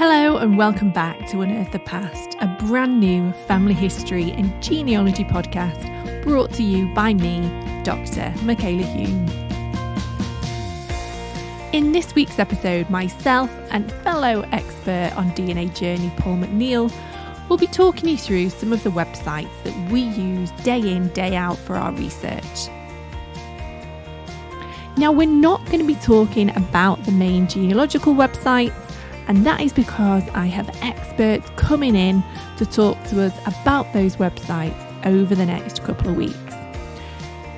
Hello and welcome back to Unearth the Past, a brand new family history and genealogy podcast brought to you by me, Dr. Michaela Hume. In this week's episode, myself and fellow expert on DNA journey, Paul McNeil, will be talking you through some of the websites that we use day in, day out for our research. Now, we're not going to be talking about the main genealogical websites, and that is because I have experts coming in to talk to us about those websites over the next couple of weeks.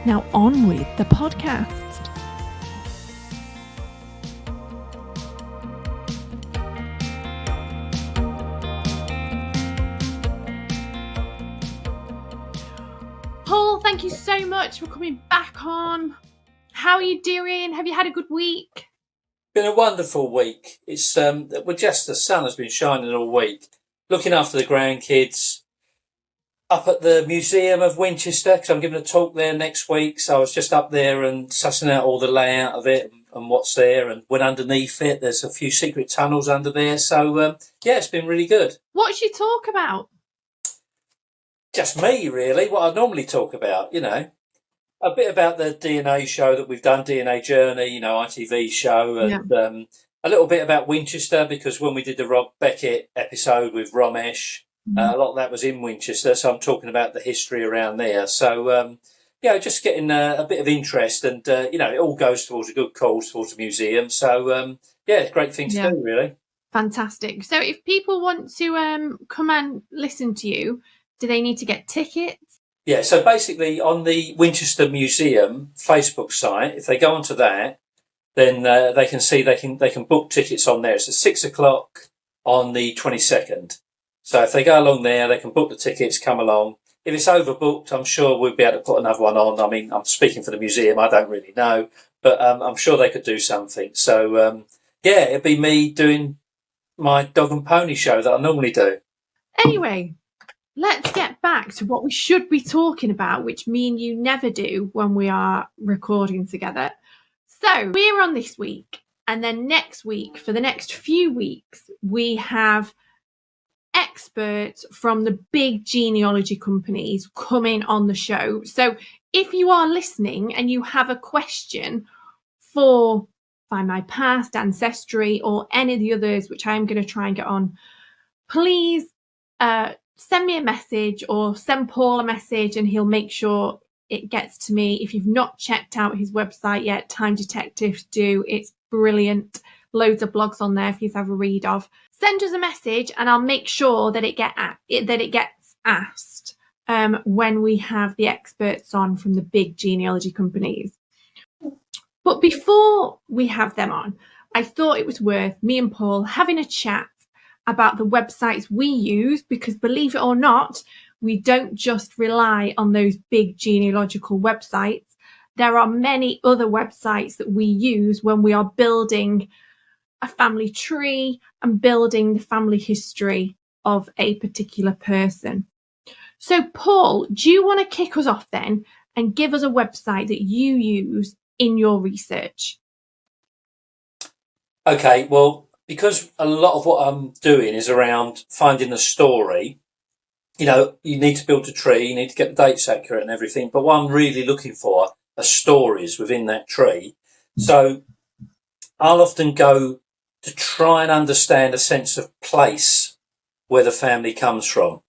Now on with the podcast. Paul, thank you so much for coming back on. How are you doing? Have you had a good week? Been a wonderful week. It's the sun has been shining all week. Looking after the grandkids. Up at the Museum of Winchester, because I'm giving a talk there next week. So I was just up there and sussing out all the layout of it and what's there, and went underneath it. There's a few secret tunnels under there. So it's been really good. What's your talk about? Just me, really. What I normally talk about, A bit about the DNA show that we've done, DNA Journey, ITV show, and a little bit about Winchester, because when we did the Rob Beckett episode with Ramesh, a lot of that was in Winchester, so I'm talking about the history around there. So, just getting a bit of interest, and, it all goes towards a good cause, towards a museum. So, it's a great thing to do, really. Fantastic. So if people want to come and listen to you, do they need to get tickets? Yeah, so basically on the Winchester Museum Facebook site, if they go onto that, then they can see they can book tickets on there. It's at 6:00 on the 22nd. So if they go along there, they can book the tickets, come along. If it's overbooked, I'm sure we'll be able to put another one on. I mean, I'm speaking for the museum, I don't really know, but I'm sure they could do something. So, it'd be me doing my dog and pony show that I normally do. Anyway, let's get back to what we should be talking about, which me and you never do when we are recording together. So we're on this week, and then next week, for the next few weeks, we have experts from the big genealogy companies coming on the show. So if you are listening and you have a question for Find My Past, Ancestry, or any of the others, which I'm going to try and get on, please send me a message or send Paul a message, and he'll make sure it gets to me. If you've not checked out his website yet, Time Detectives, do. It's brilliant. Loads of blogs on there for you to have a read of. Send us a message and I'll make sure that it gets asked when we have the experts on from the big genealogy companies. But before we have them on, I thought it was worth me and Paul having a chat about the websites we use, because believe it or not, we don't just rely on those big genealogical websites. There are many other websites that we use when we are building a family tree and building the family history of a particular person. So Paul, do you want to kick us off then and give us a website that you use in your research? Okay, well, because a lot of what I'm doing is around finding the story, you need to build a tree, you need to get the dates accurate and everything. But what I'm really looking for are stories within that tree. So I'll often go to try and understand a sense of place where the family comes from.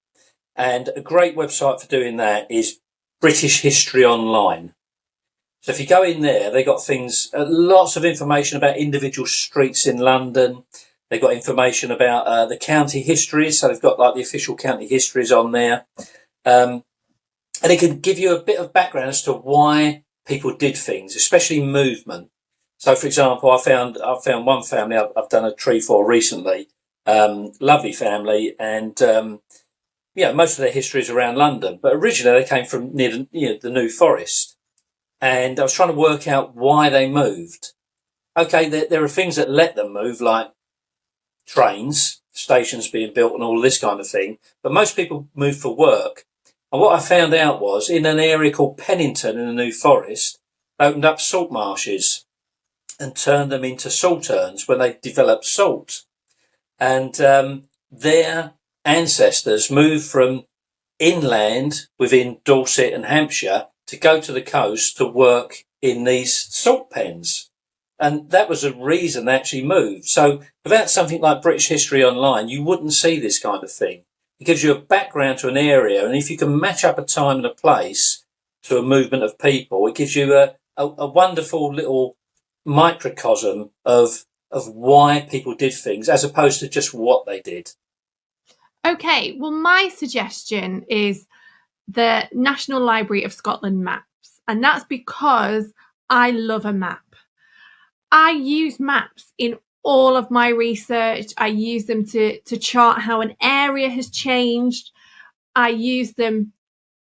And a great website for doing that is British History Online. So if you go in there, they got things, lots of information about individual streets in London. They've got information about the county histories. So they've got like the official county histories on there. And it can give you a bit of background as to why people did things, especially movement. So for example, I found one family I've done a tree for recently, lovely family. And, most of their history is around London, but originally they came from near the New Forest. And I was trying to work out why they moved. Okay, there are things that let them move, like trains, stations being built and all this kind of thing. But most people move for work. And what I found out was, in an area called Pennington in the New Forest, they opened up salt marshes and turned them into salterns when they developed salt. and their ancestors moved from inland within Dorset and Hampshire to go to the coast to work in these salt pens. And that was a reason they actually moved. So without something like British History Online, you wouldn't see this kind of thing. It gives you a background to an area, and if you can match up a time and a place to a movement of people, it gives you a wonderful little microcosm of why people did things as opposed to just what they did. Okay, well, my suggestion is the National Library of Scotland maps, and that's because I love a map. I use maps in all of my research. I use them to chart how an area has changed. I use them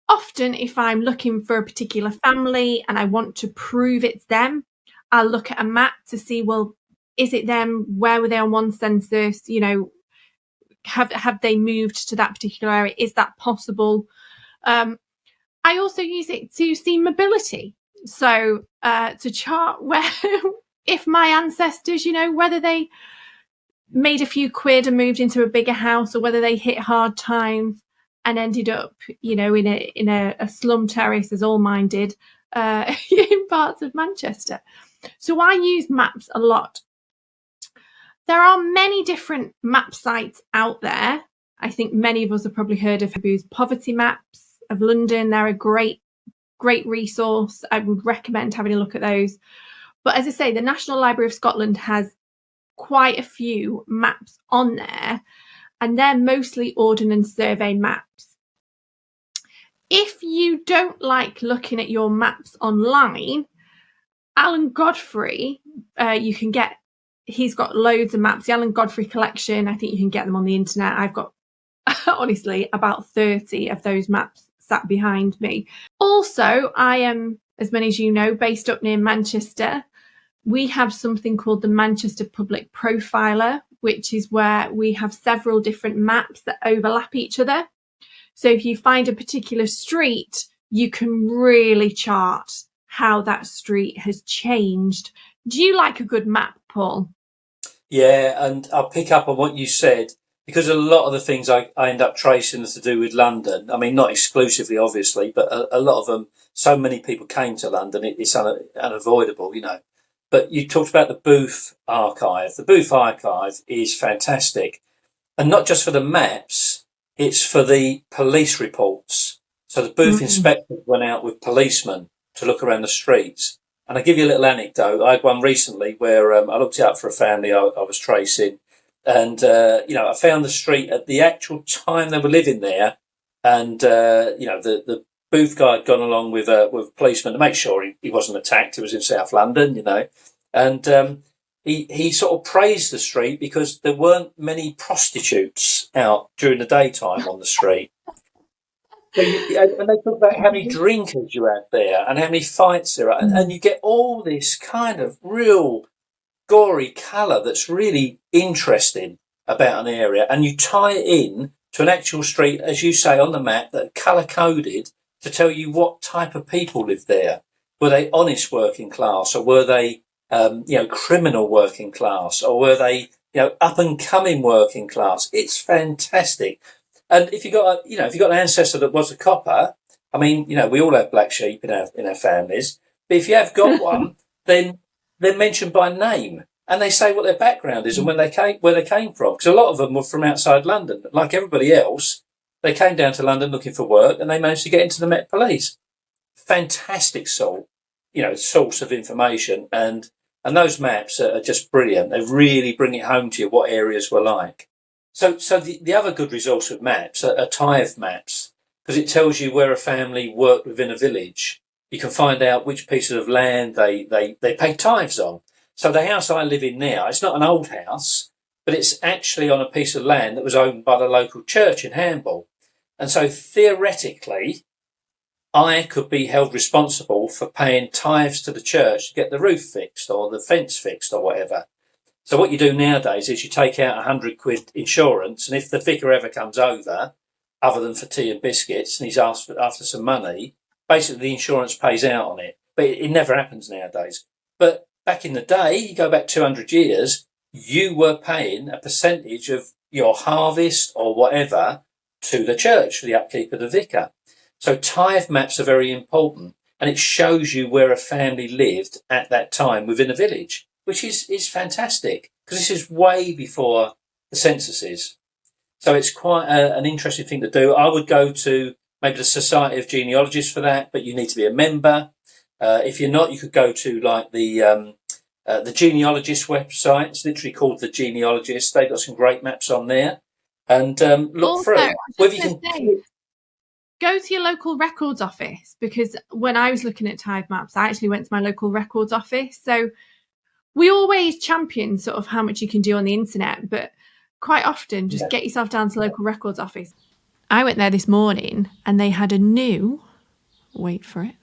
often if I'm looking for a particular family and I want to prove it's them. I'll look at a map to see, well, is it them? Where were they on one census? You know, have they moved to that particular area? Is that possible? I also use it to see mobility. So to chart where, if my ancestors, you know, whether they made a few quid and moved into a bigger house, or whether they hit hard times and ended up, you know, in a slum terrace, as all mine did, in parts of Manchester. So I use maps a lot. There are many different map sites out there. I think many of us have probably heard of who's Poverty Maps of London. They're a great resource. I would recommend having a look at those. But as I say, the National Library of Scotland has quite a few maps on there, and they're mostly Ordnance Survey maps. If you don't like looking at your maps online, Alan Godfrey, you can get, he's got loads of maps. The Alan Godfrey collection, I think you can get them on the internet. I've got, honestly, about 30 of those maps sat behind me. Also, I am, as many as you know, based up near Manchester. We have something called the Manchester Public Profiler, which is where we have several different maps that overlap each other. So if you find a particular street, you can really chart how that street has changed. Do you like a good map, Paul? Yeah, and I'll pick up on what you said, because a lot of the things I end up tracing are to do with London. I mean, not exclusively, obviously, but a lot of them, so many people came to London, it's unavoidable, you know. But you talked about the Booth archive. The Booth archive is fantastic. And not just for the maps, it's for the police reports. So the Booth inspectors went out with policemen to look around the streets. And I'll give you a little anecdote. I had one recently where I looked it up for a family I was tracing. And, I found the street at the actual time they were living there. And, the Booth guy had gone along with a policeman to make sure he wasn't attacked. It was in South London, you know. And he sort of praised the street because there weren't many prostitutes out during the daytime on the street. So and they talk about how many drinkers you have there and how many fights there are. And you get all this kind of real gory colour that's really interesting about an area. And you tie it in to an actual street, as you say, on the map, that are colour-coded to tell you what type of people lived there. Were they honest working class, or were they criminal working class, or were they, up and coming working class? It's fantastic. And if you got an ancestor that was a copper, I mean, we all have black sheep in our families. But if you have got one, then they're mentioned by name, and they say what their background is and where they came from. Because a lot of them were from outside London, like everybody else. They came down to London looking for work, and they managed to get into the Met Police. Fantastic source of information, and those maps are just brilliant. They really bring it home to you what areas were like. So the other good resource with maps are tithe maps, because it tells you where a family worked within a village. You can find out which pieces of land they pay tithes on. So the house I live in now, it's not an old house, but it's actually on a piece of land that was owned by the local church in Hamble. And so theoretically, I could be held responsible for paying tithes to the church to get the roof fixed or the fence fixed or whatever. So what you do nowadays is you take out £100 insurance, and if the vicar ever comes over, other than for tea and biscuits, and he's asked after some money, basically the insurance pays out on it. But it never happens nowadays. But back in the day, you go back 200 years, you were paying a percentage of your harvest or whatever to the church for the upkeep of the vicar. So tithe maps are very important, and it shows you where a family lived at that time within a village, which is fantastic, because this is way before the censuses. So it's quite an interesting thing to do. I would go to maybe the Society of Genealogists for that, but you need to be a member. If you're not, you could go to like the genealogist website. It's literally called the Genealogist. They've got some great maps on there, and look Also, through. I Whether was you just can, gonna say, go to your local records office, because when I was looking at tithe maps, I actually went to my local records office. So we always champion sort of how much you can do on the internet, but quite often just get yourself down to the local records office. I went there this morning and they had a new, wait for it,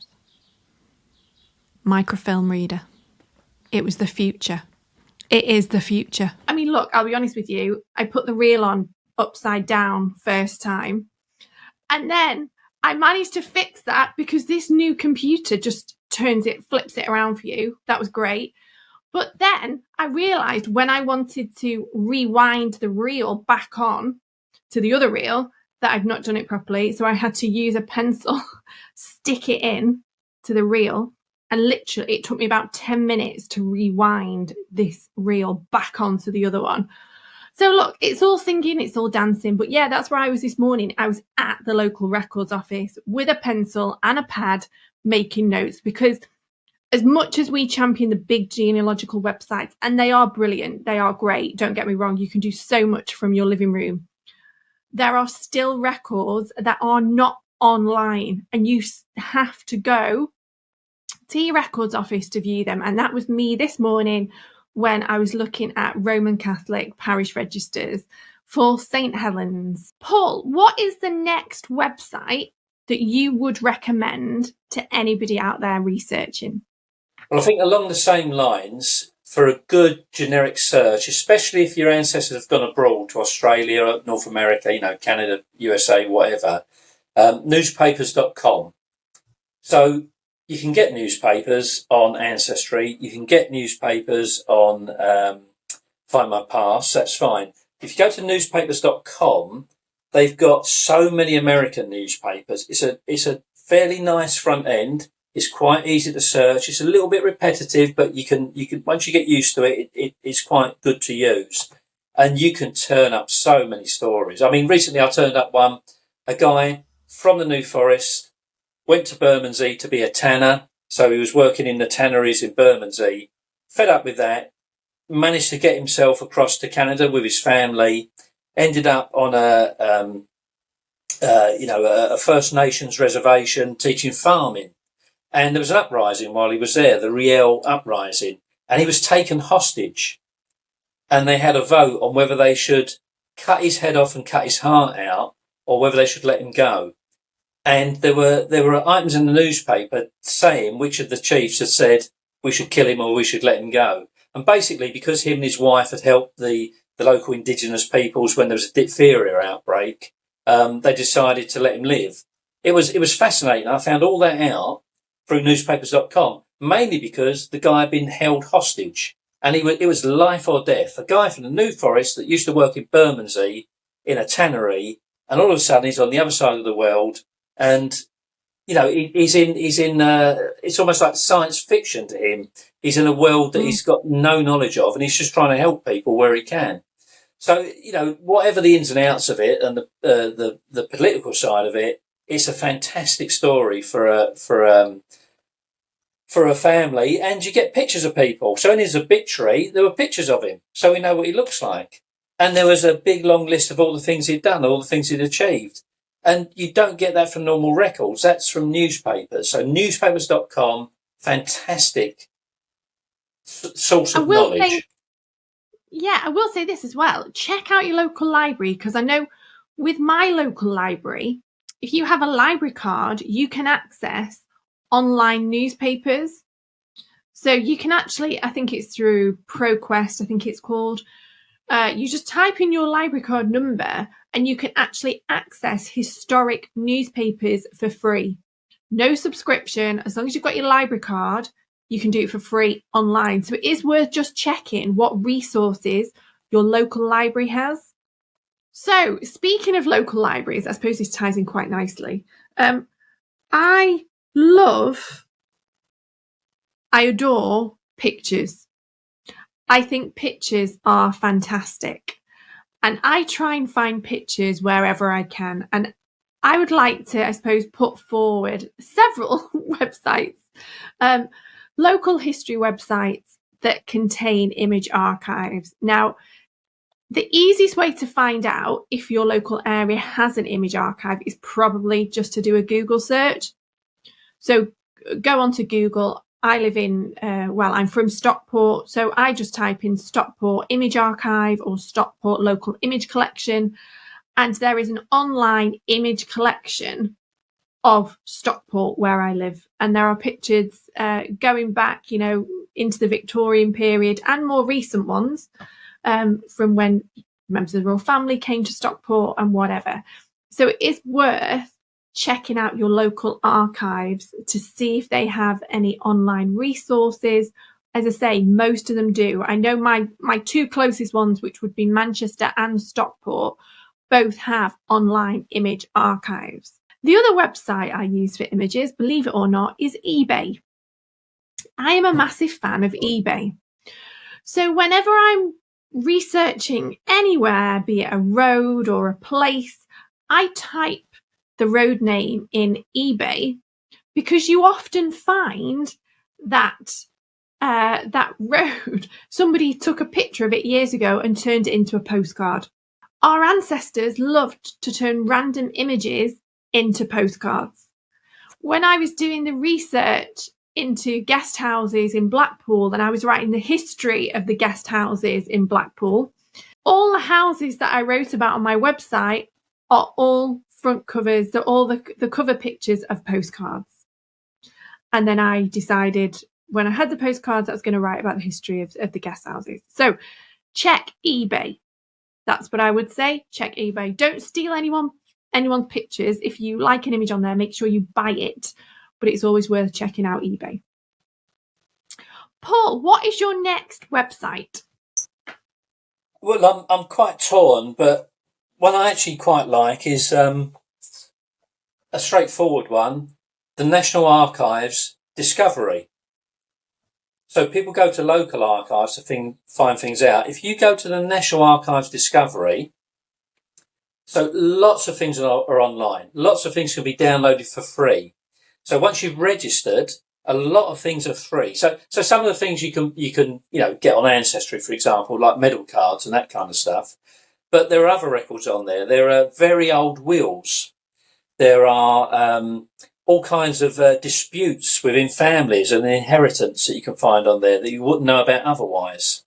microfilm reader. It was the future. It is the future. I mean, look, I'll be honest with you. I put the reel on upside down first time. And then I managed to fix that because this new computer just flips it around for you. That was great. But then I realised when I wanted to rewind the reel back on to the other reel that I'd not done it properly. So I had to use a pencil, stick it in to the reel. And literally it took me about 10 minutes to rewind this reel back onto the other one. So look, it's all singing, it's all dancing. But yeah, that's where I was this morning. I was at the local records office with a pencil and a pad making notes, because as much as we champion the big genealogical websites, and they are brilliant, they are great, don't get me wrong, you can do so much from your living room, there are still records that are not online, and you have to go to your records office to view them. And that was me this morning when I was looking at Roman Catholic parish registers for St. Helens. Paul, what is the next website that you would recommend to anybody out there researching? well, I think along the same lines, for a good generic search, especially if your ancestors have gone abroad to Australia, North America, Canada, USA, whatever, newspapers.com. So you can get newspapers on Ancestry. You can get newspapers on Find My Past. That's fine. If you go to newspapers.com, they've got so many American newspapers. It's a fairly nice front end. It's quite easy to search. It's a little bit repetitive, but you can once you get used to it, it's quite good to use. And you can turn up so many stories. I mean, recently I turned up one, a guy from the New Forest, went to Bermondsey to be a tanner. So he was working in the tanneries in Bermondsey, fed up with that, managed to get himself across to Canada with his family, ended up on a First Nations reservation teaching farming. And there was an uprising while he was there, the Riel uprising, and he was taken hostage. And they had a vote on whether they should cut his head off and cut his heart out, or whether they should let him go. And there were items in the newspaper saying which of the chiefs had said we should kill him or we should let him go. And basically, because him and his wife had helped the local indigenous peoples when there was a diphtheria outbreak, they decided to let him live. It was fascinating. I found all that out through newspapers.com, mainly because the guy had been held hostage, and it was life or death. A guy from the New Forest that used to work in Bermondsey in a tannery, and all of a sudden he's on the other side of the world, and he's in it's almost like science fiction to him. He's in a world that he's got no knowledge of, and he's just trying to help people where he can. So whatever the ins and outs of it, and the political side of it, it's a fantastic story for a family, and you get pictures of people. So in his obituary, there were pictures of him, so we know what he looks like. And there was a big long list of all the things he'd done, all the things he'd achieved. And you don't get that from normal records. That's from newspapers. So newspapers.com, fantastic source of knowledge. I will say this as well. Check out your local library, because I know with my local library, if you have a library card, you can access online newspapers. So you can actually, I think it's through ProQuest, I think it's called. You just type in your library card number and you can actually access historic newspapers for free. No subscription, as long as you've got your library card, you can do it for free online. So it is worth just checking what resources your local library has. So speaking of local libraries, I suppose this ties in quite nicely. I adore pictures. I think pictures are fantastic. And I try and find pictures wherever I can. And I would like to, I suppose, put forward several websites, local history websites that contain image archives. Now, the easiest way to find out if your local area has an image archive is probably just to do a Google search. So go onto Google. I live in, I'm from Stockport. So I just type in Stockport Image Archive or Stockport Local Image Collection. And there is an online image collection of Stockport where I live. And there are pictures going back, into the Victorian period and more recent ones from when members of the royal family came to Stockport and whatever. So it is worth checking out your local archives to see if they have any online resources. As I say, most of them do. I know my two closest ones, which would be Manchester and Stockport, both have online image archives. The other website I use for images, believe it or not, is eBay. I am a massive fan of eBay. So whenever I'm researching anywhere, be it a road or a place, I type the road name in eBay because you often find that that road, somebody took a picture of it years ago and turned it into a postcard. Our ancestors loved to turn random images into postcards. When I was doing the research into guest houses in Blackpool and I was writing the history of the guest houses in Blackpool, all the houses that I wrote about on my website are all front covers, they're all the cover pictures of postcards. And then I decided when I had the postcards, I was going to write about the history of the guest houses. So check eBay. That's what I would say. Check eBay. Don't steal anyone's pictures. If you like an image on there, make sure you buy it. But it's always worth checking out eBay. Paul, what is your next website? Well, I'm quite torn, but one I actually quite like is a straightforward one, the National Archives Discovery. So people go to local archives to find things out. If you go to the National Archives Discovery, so lots of things are online. Lots of things can be downloaded for free. So once you've registered, a lot of things are free. So some of the things you can get on Ancestry, for example, like medal cards and that kind of stuff. But there are other records on there. There are very old wills. There are all kinds of disputes within families and inheritance that you can find on there that you wouldn't know about otherwise.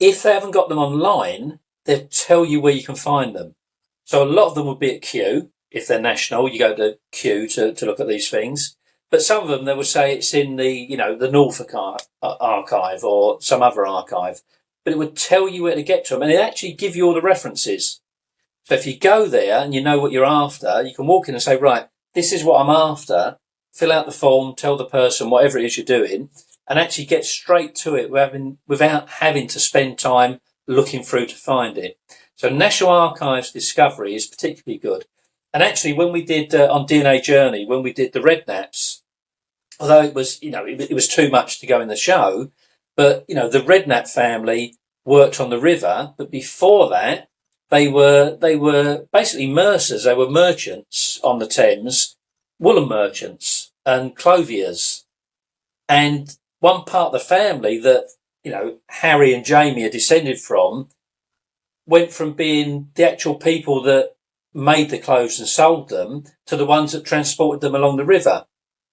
If they haven't got them online, they'll tell you where you can find them. So a lot of them will be at Kew. If they're national, you go to Kew to look at these things. But some of them, they will say it's in the Norfolk archive or some other archive. But it would tell you where to get to them. And it actually give you all the references. So if you go there and you know what you're after, you can walk in and say, right, this is what I'm after. Fill out the form, tell the person whatever it is you're doing, and actually get straight to it without having to spend time looking through to find it. So National Archives Discovery is particularly good. And actually, when we did on DNA Journey, when we did the Redknaps, although it was too much to go in the show, but the Redknap family worked on the river. But before that, they were basically mercers. They were merchants on the Thames, woolen merchants and clothiers. And one part of the family that Harry and Jamie are descended from went from being the actual people that made the clothes and sold them to the ones that transported them along the river.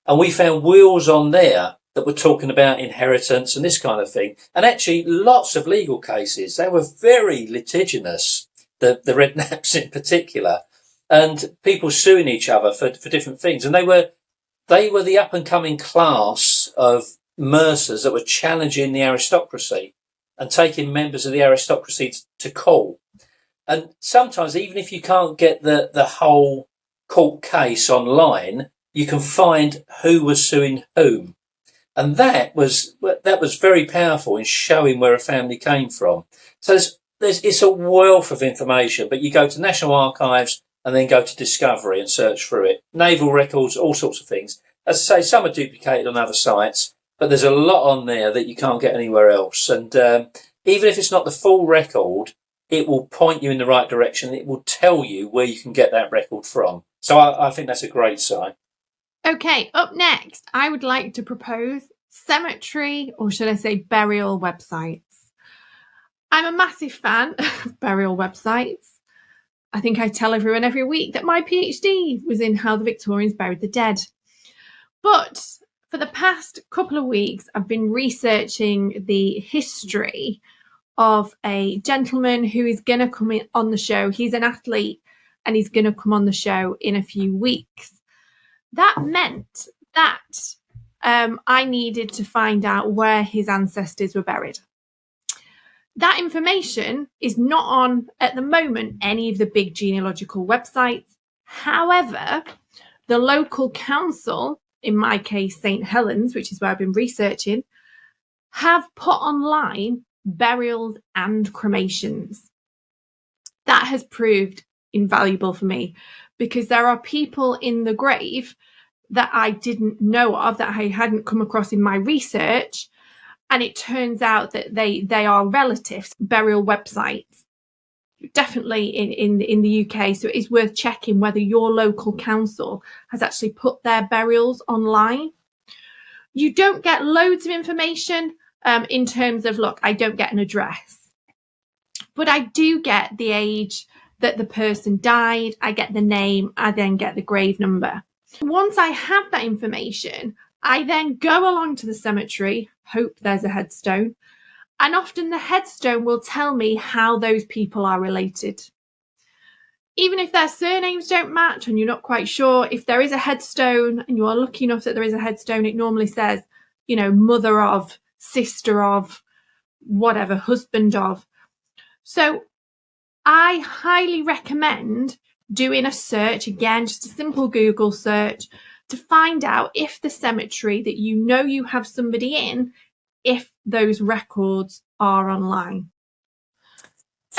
And we found wills on there that were talking about inheritance and this kind of thing. And actually lots of legal cases. They were very litigious, the Redknaps in particular, and people suing each other for different things. And they were the up and coming class of mercers that were challenging the aristocracy and taking members of the aristocracy to court. And sometimes, even if you can't get the whole court case online, you can find who was suing whom. And that was very powerful in showing where a family came from. So it's a wealth of information, but you go to National Archives and then go to Discovery and search through it. Naval records, all sorts of things. As I say, some are duplicated on other sites, but there's a lot on there that you can't get anywhere else. And even if it's not the full record, it will point you in the right direction. It will tell you where you can get that record from. So I think that's a great site. Okay, up next, I would like to propose cemetery, or should I say burial websites. I'm a massive fan of burial websites. I think I tell everyone every week that my PhD was in how the Victorians buried the dead. But for the past couple of weeks, I've been researching the history of a gentleman who is going to come in on the show. He's an athlete and he's going to come on the show in a few weeks. That meant that I needed to find out where his ancestors were buried. That information is not on, at the moment, any of the big genealogical websites. However, the local council, in my case, St. Helens, which is where I've been researching, have put online burials and cremations. That has proved invaluable for me because there are people in the grave that I didn't know of, that I hadn't come across in my research. And it turns out that they are relatives. Burial websites, definitely in the UK. So it is worth checking whether your local council has actually put their burials online. You don't get loads of information in terms of, look, I don't get an address, but I do get the age that the person died. I get the name. I then get the grave number. Once I have that information, I then go along to the cemetery, hope there's a headstone, and often the headstone will tell me how those people are related. Even if their surnames don't match and you're not quite sure, if there is a headstone and you are lucky enough that there is a headstone, it normally says, mother of, sister of, whatever, husband of. So I highly recommend doing a search, again, just a simple Google search, to find out if the cemetery that you have somebody in, if those records are online.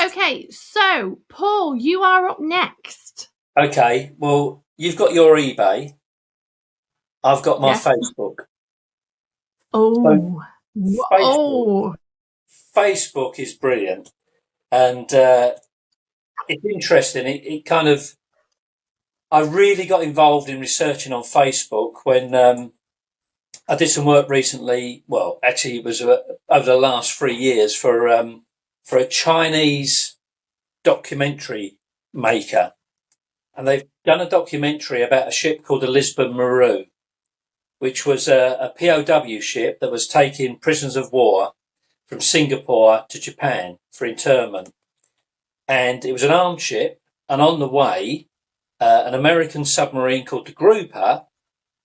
Okay, so Paul, you are up next. Okay, well, you've got your eBay. I've got my Facebook. Oh, So Facebook is brilliant. And it's interesting. It kind of, I really got involved in researching on Facebook when I did some work recently. Well, actually, it was over the last 3 years for a Chinese documentary maker, and they've done a documentary about a ship called the Lisbon Maru, which was a POW ship that was taking prisoners of war from Singapore to Japan for internment, and it was an armed ship. And on the way, an American submarine called the Grouper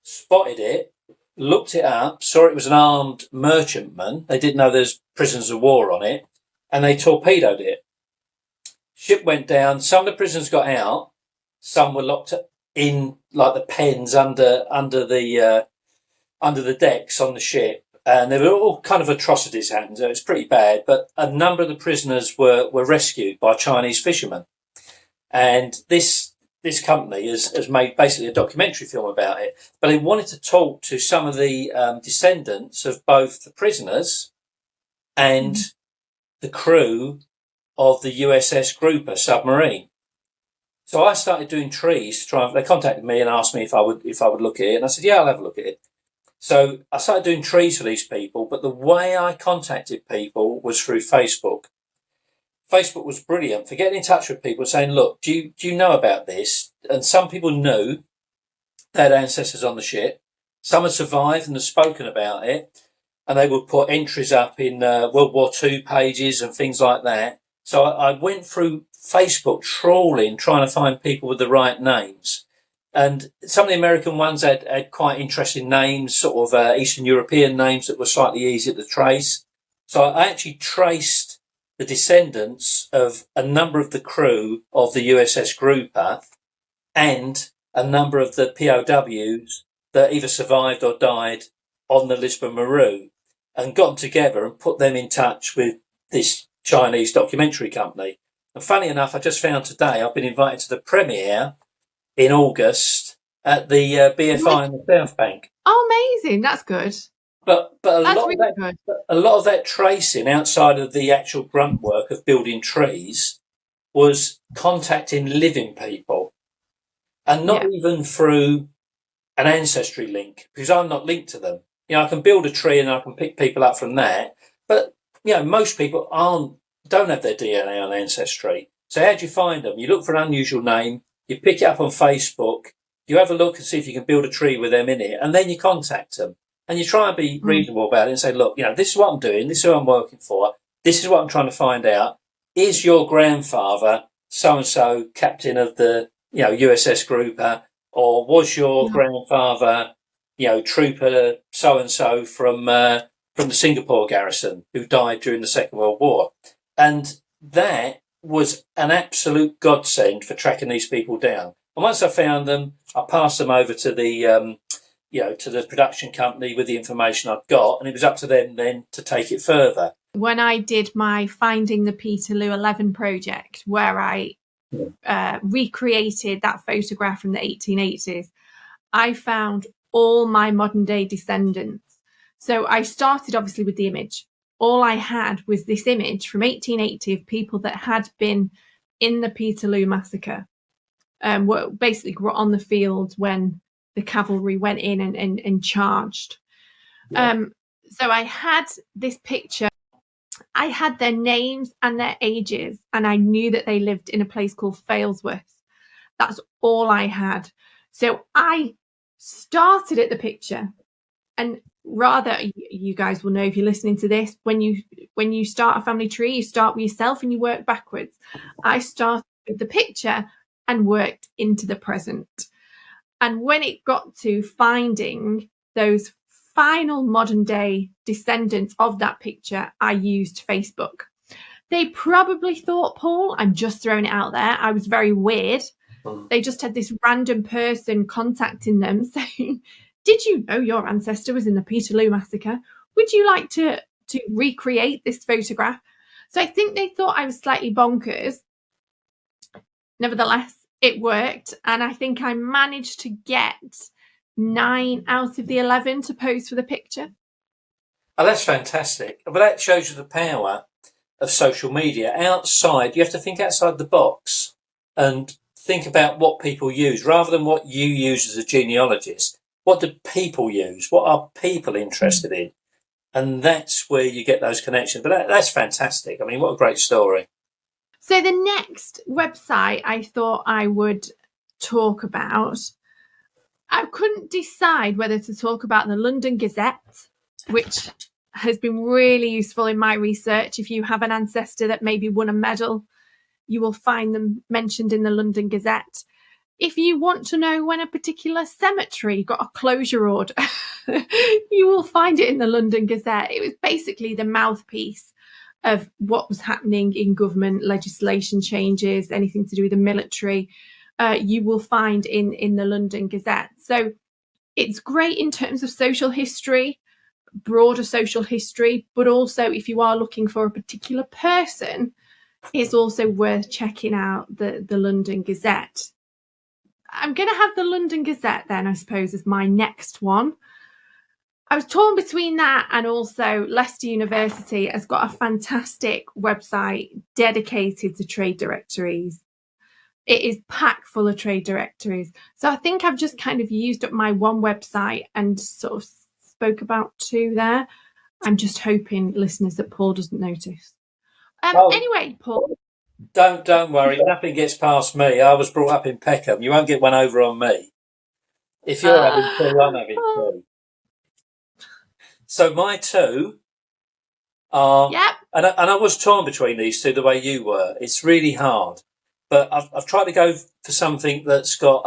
spotted it, looked it up, saw it was an armed merchantman. They didn't know there's prisoners of war on it, and they torpedoed it. Ship went down. Some of the prisoners got out. Some were locked in like the pens under the decks on the ship, and there were all kind of atrocities happened. It was pretty bad, but a number of the prisoners were rescued by Chinese fishermen, and this company has made basically a documentary film about it. But they wanted to talk to some of the descendants of both the prisoners and the crew of the USS Grouper submarine. So I started doing trees to try. They contacted me and asked me if I would look at it, and I said, yeah, I'll have a look at it. So I started doing trees for these people, but the way I contacted people was through Facebook. Facebook was brilliant for getting in touch with people, saying, look, do you know about this? And some people knew they had ancestors on the ship. Some had survived and had spoken about it, and they would put entries up in World War II pages and things like that. So I went through Facebook trawling, trying to find people with the right names. And some of the American ones had quite interesting names, sort of Eastern European names that were slightly easier to trace. So I actually traced the descendants of a number of the crew of the USS Grouper and a number of the POWs that either survived or died on the Lisbon Maru and got them together and put them in touch with this Chinese documentary company. And funny enough, I just found today I've been invited to the premiere in August at the BFI in the South Bank. Oh, amazing! That's good. But That's really good. a lot of that tracing outside of the actual grunt work of building trees was contacting living people, and not even through an ancestry link, because I'm not linked to them. I can build a tree and I can pick people up from that, but most people don't have their DNA on Ancestry. So how do you find them? You look for an unusual name, you pick it up on Facebook, you have a look and see if you can build a tree with them in it, and then you contact them. And you try and be reasonable about it and say, look, this is what I'm doing, this is who I'm working for, this is what I'm trying to find out. Is your grandfather so-and-so captain of the USS Grouper, or was your grandfather trooper so-and-so from the Singapore garrison who died during the Second World War? And that was an absolute godsend for tracking these people down. And once I found them, I passed them over to the to the production company with the information I'd got, and it was up to them then to take it further. When I did my Finding the Peterloo 11 project, where I recreated that photograph from the 1880s, I found all my modern day descendants. So I started obviously with the image. All I had was this image from 1880 of people that had been in the Peterloo massacre, were basically on the field when the cavalry went in and charged. So I had this picture. I had their names and their ages, and I knew that they lived in a place called Failsworth. That's all I had. So I started at the picture, and rather, you guys will know if you're listening to this, when you start a family tree, you start with yourself and you work backwards. I started with the picture and worked into the present. And when it got to finding those final modern day descendants of that picture, I used Facebook. They probably thought, Paul, I'm just throwing it out there, I was very weird. They just had this random person contacting them saying, did you know your ancestor was in the Peterloo massacre? Would you like to recreate this photograph? So I think they thought I was slightly bonkers. Nevertheless, it worked, and I think I managed to get 9 out of the 11 to pose for the picture. Oh, that's fantastic. But that shows you the power of social media. Outside, you have to think outside the box and think about what people use rather than what you use as a genealogist. What do people use? What are people interested in? And that's where you get those connections. But that's fantastic. I mean, what a great story. So the next website I thought I would talk about, I couldn't decide whether to talk about the London Gazette, which has been really useful in my research. If you have an ancestor that maybe won a medal, you will find them mentioned in the London Gazette. If you want to know when a particular cemetery got a closure order, you will find it in the London Gazette. It was basically the mouthpiece of what was happening in government, legislation changes, anything to do with the military, you will find in the London Gazette. So it's great in terms of social history, broader social history, but also if you are looking for a particular person, it's also worth checking out the London Gazette. I'm going to have the London Gazette then, I suppose, as my next one. I was torn between that and also Leicester University has got a fantastic website dedicated to trade directories. It is packed full of trade directories. So I think I've just kind of used up my one website and sort of spoke about 2 there. I'm just hoping, listeners, that Paul doesn't notice. Anyway, Paul. Don't worry, nothing gets past me. I was brought up in Peckham. You won't get one over on me. If you're having 2, I'm having 2. So my 2 are, and I was torn between these 2 the way you were. It's really hard, but I've tried to go for something that's got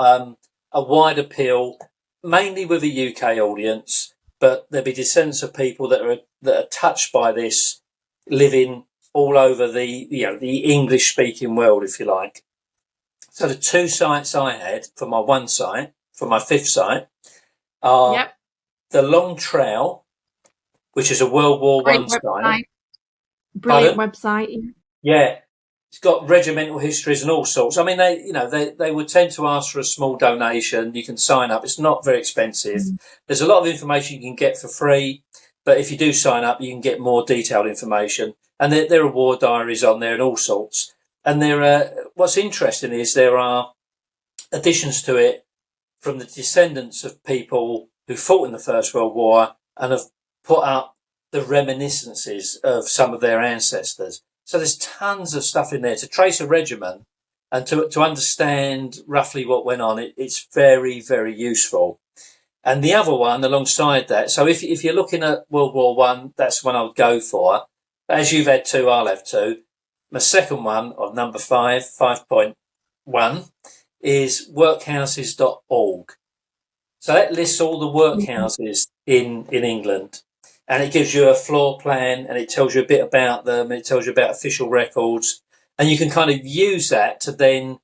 a wide appeal, mainly with a UK audience, but there'll be descendants of people that are touched by this, living all over the English speaking world, if you like. So the 2 sites I had for my 1 site, for my 5th site, are The Long Trail, which is a World War Great One site. brilliant Pardon? website. Yeah. It's got regimental histories and all sorts. I mean, they would tend to ask for a small donation. You can sign up. It's not very expensive. Mm. There's a lot of information you can get for free, but if you do sign up, you can get more detailed information. And there are war diaries on there and all sorts. And what's interesting is there are additions to it from the descendants of people who fought in the First World War and have put up the reminiscences of some of their ancestors. So there's tons of stuff in there to trace a regiment and to understand roughly what went on. It's very, very useful. And the other one alongside that, so if you're looking at World War One, that's one I would go for. As you've had two, I'll have two. My second one, of number 5.1, is workhouses.org. So that lists all the workhouses in England, and it gives you a floor plan, and it tells you a bit about them, it tells you about official records, and you can kind of use that to then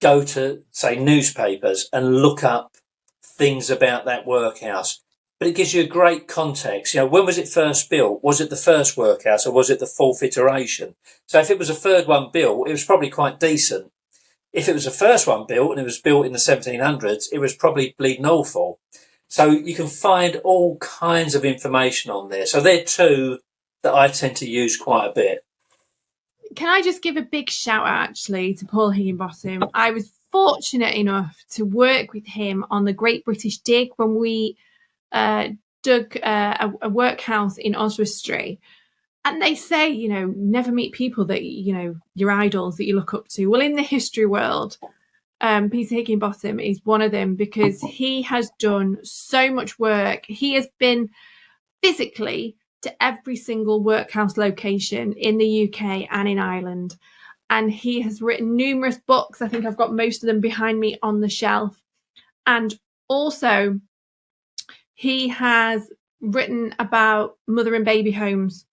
go to, say, newspapers and look up things about that workhouse. But it gives you a great context. When was it first built? Was it the first workhouse or was it the fourth iteration? So if it was a third one built, it was probably quite decent. If it was the first one built and it was built in the 1700s, it was probably bleeding awful. So you can find all kinds of information on there. So they're two that I tend to use quite a bit. Can I just give a big shout out actually to Paul Higginbottom? I was fortunate enough to work with him on the Great British Dig when we dug a workhouse in Oswestry. And they say, never meet people that, your idols that you look up to. Well, in the history world, Peter Higginbottom is one of them because he has done so much work. He has been physically to every single workhouse location in the UK and in Ireland. And he has written numerous books. I think I've got most of them behind me on the shelf. And also, he has written about mother and baby homes,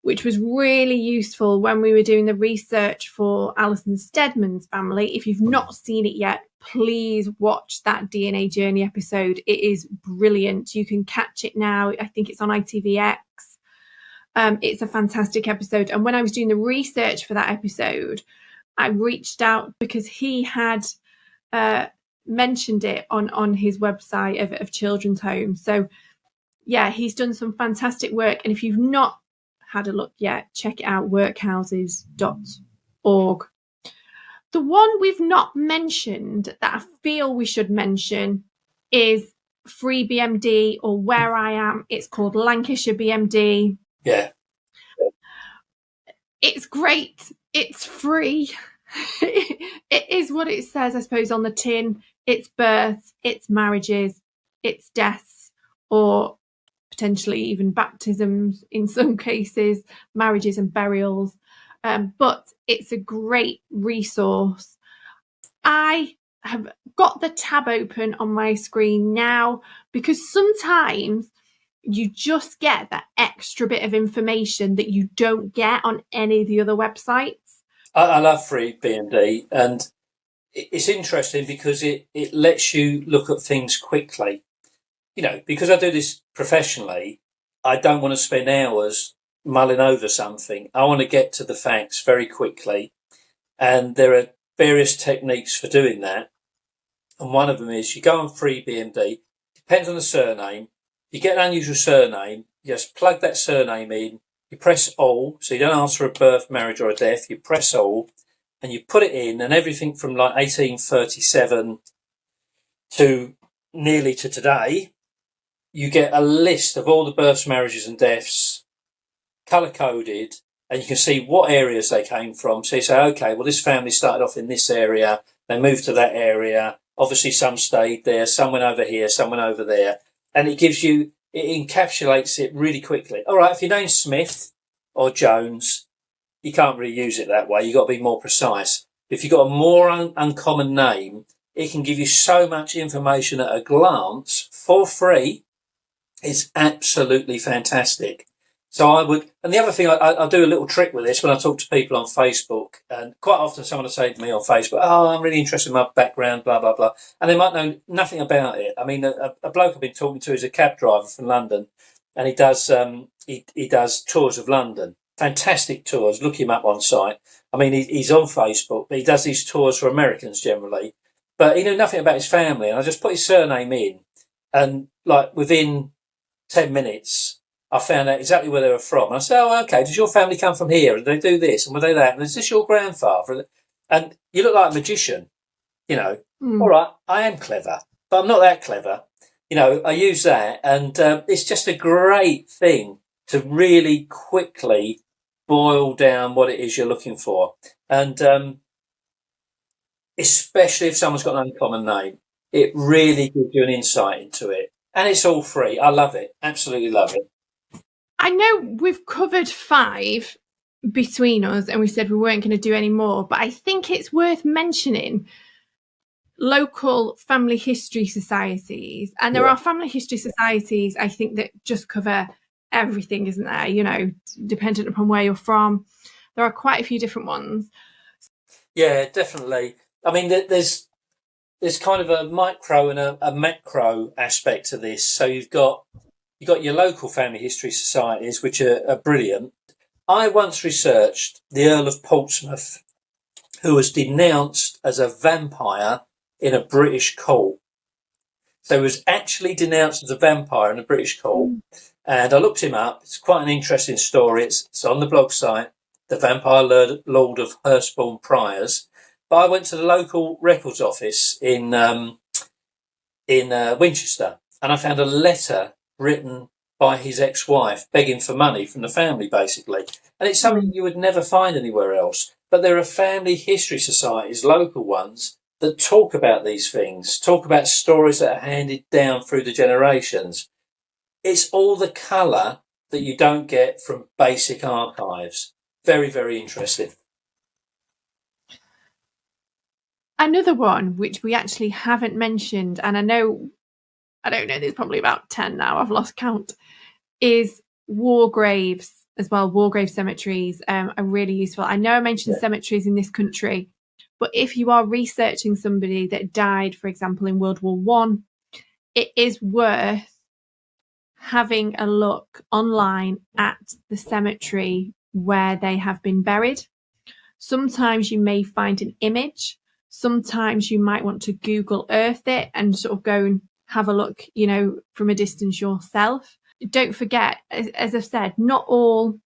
which was really useful when we were doing the research for Alison Steadman's family. If you've not seen it yet, please watch that DNA Journey episode. It is brilliant. You can catch it now. I think it's on ITVX. It's a fantastic episode. And when I was doing the research for that episode, I reached out because he had mentioned it on his website of children's homes. So, yeah, he's done some fantastic work. And if you've not had a look yet, check it out, workhouses.org. The one we've not mentioned that I feel we should mention is Free BMD, or where I am, it's called Lancashire BMD. Yeah. It's great. It's free. It is what it says, I suppose, on the tin. It's births, it's marriages, it's deaths, or potentially even baptisms in some cases, marriages and burials. But it's a great resource. I have got the tab open on my screen now because sometimes you just get that extra bit of information that you don't get on any of the other websites. I love Free BMD, and it's interesting because it lets you look at things quickly. Because I do this professionally, I don't want to spend hours mulling over something. I want to get to the facts very quickly. And there are various techniques for doing that. And one of them is you go on Free BMD, depends on the surname. You get an unusual surname, you just plug that surname in, you press all, so you don't ask for a birth, marriage or a death, you press all, and you put it in, and everything from like 1837 to nearly to today, you get a list of all the births, marriages and deaths, colour-coded, and you can see what areas they came from. So you say, okay, well, this family started off in this area, they moved to that area, obviously some stayed there, some went over here, some went over there, and it encapsulates it really quickly. All right, if your name's Smith or Jones, you can't really use it that way. You've got to be more precise. If you've got a more uncommon name, it can give you so much information at a glance for free. It's absolutely fantastic. So I would, and the other thing, I do a little trick with this when I talk to people on Facebook, and quite often someone will say to me on Facebook, "Oh, I'm really interested in my background, blah blah blah," and they might know nothing about it. I mean, a bloke I've been talking to is a cab driver from London, and he does tours of London, fantastic tours. Look him up on site. I mean, he's on Facebook, but he does these tours for Americans generally. But he knew nothing about his family, and I just put his surname in, and like within 10 minutes, I found out exactly where they were from. And I said, "Oh, okay. Does your family come from here? And they do this? And were they that? And is this your grandfather?" And you look like a magician. You know, all Mm. right, I am clever, but I'm not that clever. You know, I use that, and it's just a great thing to really quickly boil down what it is you're looking for. And especially if someone's got an uncommon name, it really gives you an insight into it. And it's all free. I love it. Absolutely love it. I know we've covered 5 between us and we said we weren't going to do any more, but I think it's worth mentioning local family history societies. And there Yeah. are family history societies, I think, that just cover everything, isn't there? You know, dependent upon where you're from. There are quite a few different ones. Yeah, definitely. I mean, there's kind of a micro and a macro aspect to this. So you've got your local family history societies, which are brilliant. I once researched the Earl of Portsmouth, who was denounced as a vampire in a British court. So he was actually denounced as a vampire in a British court. And I looked him up. It's quite an interesting story. It's on the blog site, The Vampire Lord of Hurstbourne Priors. But I went to the local records office in Winchester, and I found a letter written by his ex-wife begging for money from the family, basically. And it's something you would never find anywhere else. But there are family history societies, local ones, that talk about these things, talk about stories that are handed down through the generations. It's all the colour that you don't get from basic archives. Very, very interesting. Another one which we actually haven't mentioned, and I don't know, there's probably about 10 now, I've lost count, is war graves as well. War grave cemeteries are really useful. I know I mentioned cemeteries in this country, but if you are researching somebody that died, for example, in World War One, it is worth having a look online at the cemetery where they have been buried. Sometimes you may find an image. Sometimes you might want to Google Earth it and sort of go and have a look, you know, from a distance yourself. Don't forget, as I've said, not all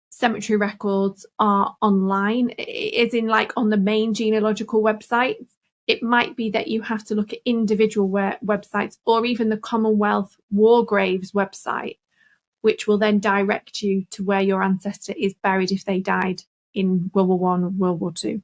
cemetery records are online. It's in like on the main genealogical website. It might be that you have to look at individual websites or even the Commonwealth War Graves website, which will then direct you to where your ancestor is buried if they died in World War One or World War Two.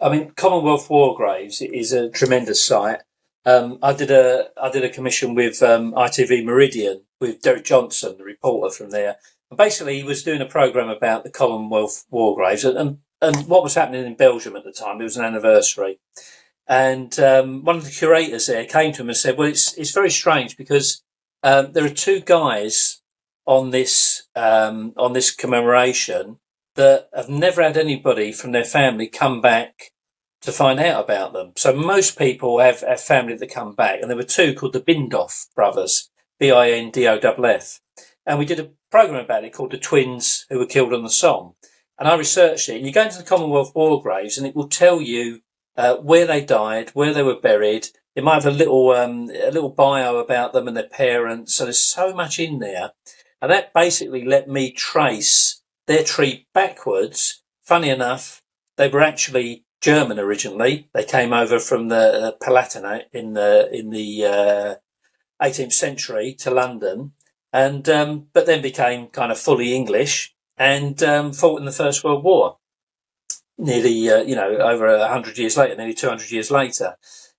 I mean, Commonwealth War Graves is a tremendous site. I did a commission with ITV Meridian with Derek Johnson, the reporter from there. And basically, he was doing a programme about the Commonwealth War Graves and what was happening in Belgium at the time. It was an anniversary. And one of the curators there came to him and said, "Well, it's very strange because there are 2 guys on this commemoration that have never had anybody from their family come back to find out about them. So most people have family that come back, and there were 2 called the Bindoff brothers, Bindoff, and we did a program about it called The Twins Who Were Killed on the Somme. And I researched it, and you go into the Commonwealth War Graves, and it will tell you where they died, where they were buried. It might have a little bio about them and their parents. So there's so much in there, and that basically let me trace their tree backwards. Funny enough, they were actually German originally. They came over from the Palatinate in the 18th century to London, and but then became kind of fully English and fought in the First World War. Nearly, over 100 years later, nearly 200 years later,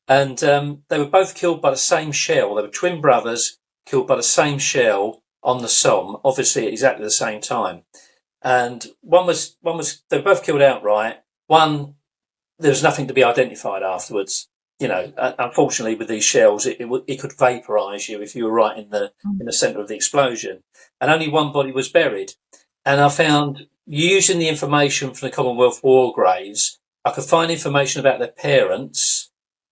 and they were both killed by the same shell. They were twin brothers killed by the same shell on the Somme, obviously at exactly the same time. And one was they were both killed outright. One, there was nothing to be identified afterwards. unfortunately with these shells, it could vaporise you if you were right in the centre of the explosion. And only one body was buried. And I found, using the information from the Commonwealth War graves, I could find information about their parents.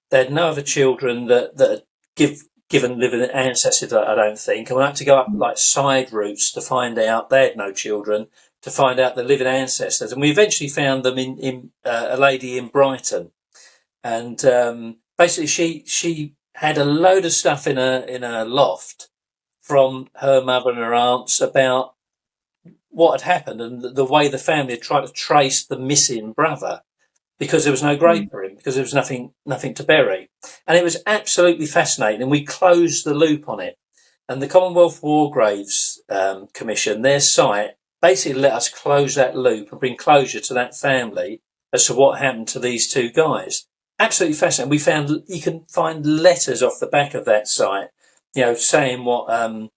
They had no other children that had given living ancestors, I don't think. And we had to go up like side routes to find out they had no children, to find out the living ancestors. And we eventually found them in a lady in Brighton. And basically she had a load of stuff in her loft from her mother and her aunts about what had happened and the way the family had tried to trace the missing brother, because there was no grave for him, because there was nothing to bury. And it was absolutely fascinating, and we closed the loop on it. And the Commonwealth War Graves Commission, their site, basically let us close that loop and bring closure to that family as to what happened to these two guys. Absolutely fascinating. We found, you can find letters off the back of that site, saying what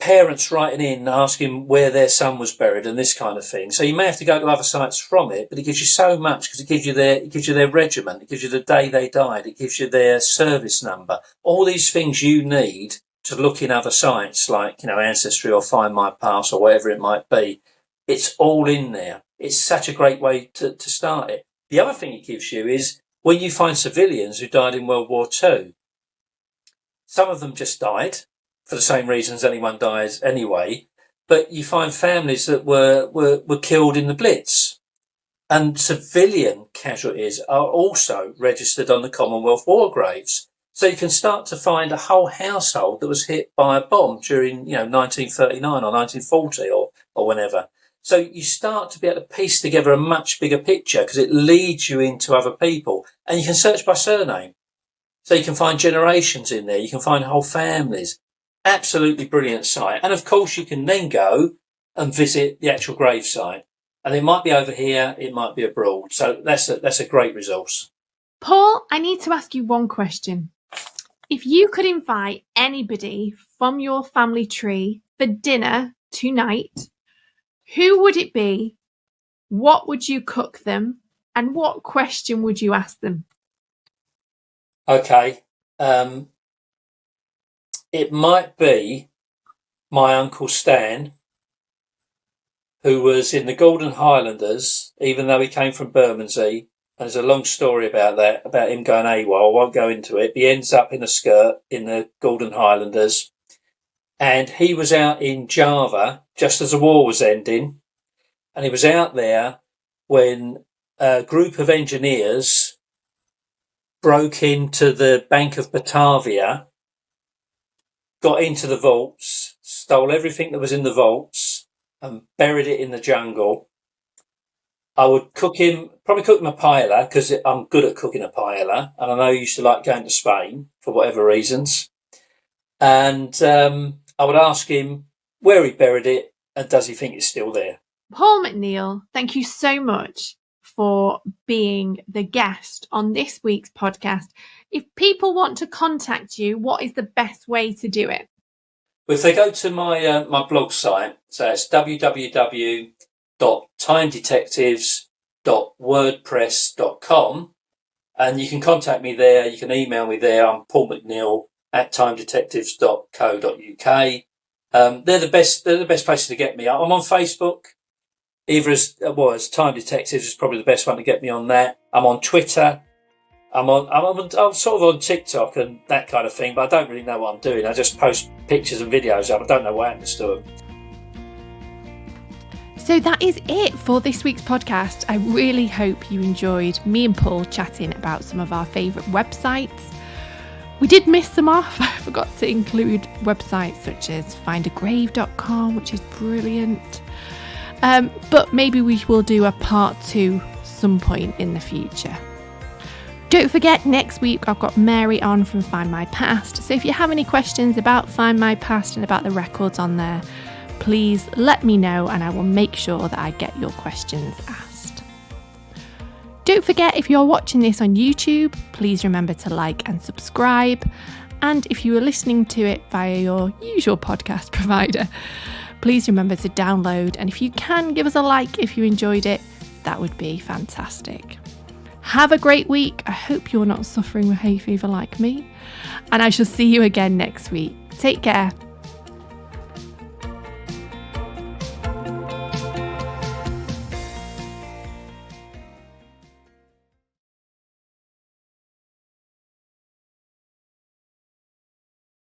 parents writing in asking where their son was buried and this kind of thing. So you may have to go to other sites from it, but it gives you so much, because it gives you their regiment, it gives you the day they died, it gives you their service number, all these things you need to look in other sites like Ancestry or Find My Past or whatever it might be. It's all in there. It's such a great way to start it. The other thing it gives you is when you find civilians who died in World War II, some of them just died for the same reasons anyone dies anyway, but you find families that were killed in the Blitz. And civilian casualties are also registered on the Commonwealth War Graves. So you can start to find a whole household that was hit by a bomb during 1939 or 1940 or whenever. So you start to be able to piece together a much bigger picture, because it leads you into other people. And you can search by surname. So you can find generations in there. You can find whole families. Absolutely brilliant site. And of course you can then go and visit the actual grave site. And it might be over here, it might be abroad. So that's a great resource. Paul, I need to ask you one question. If you could invite anybody from your family tree for dinner tonight, who would it be? What would you cook them? And what question would you ask them? Okay. It might be my Uncle Stan, who was in the Golden Highlanders, even though he came from Bermondsey. And there's a long story about that, about him going AWOL. I won't go into it. He ends up in a skirt in the Golden Highlanders. And he was out in Java just as the war was ending. And he was out there when a group of engineers broke into the Bank of Batavia, got into the vaults, stole everything that was in the vaults and buried it in the jungle. I would probably cook him a paella, because I'm good at cooking a paella, and I know he used to like going to Spain for whatever reasons. And I would ask him where he buried it and does he think it's still there. Paul McNeil, thank you so much for being the guest on this week's podcast. If people want to contact you, what is the best way to do it? Well, if they go to my blog site, so it's www.timedetectives.wordpress.com, and you can contact me there. You can email me there. I'm Paul McNeil at timedetectives.co.uk. They're the best places to get me. I'm on Facebook. Either as Time Detectives is probably the best one to get me on that. I'm on Twitter. I'm sort of on TikTok and that kind of thing, but I don't really know what I'm doing. I just post pictures and videos up. I don't know what happens to them. So that is it for this week's podcast. I really hope you enjoyed me and Paul chatting about some of our favourite websites. We did miss some off. I forgot to include websites such as findagrave.com, which is brilliant. But maybe we will do a part 2 some point in the future. Don't forget, next week I've got Mary on from Find My Past. So if you have any questions about Find My Past and about the records on there, please let me know and I will make sure that I get your questions asked. Don't forget, if you're watching this on YouTube, please remember to like and subscribe. And if you are listening to it via your usual podcast provider, please remember to download. And if you can, give us a like if you enjoyed it. That would be fantastic. Have a great week. I hope you're not suffering with hay fever like me. And I shall see you again next week. Take care.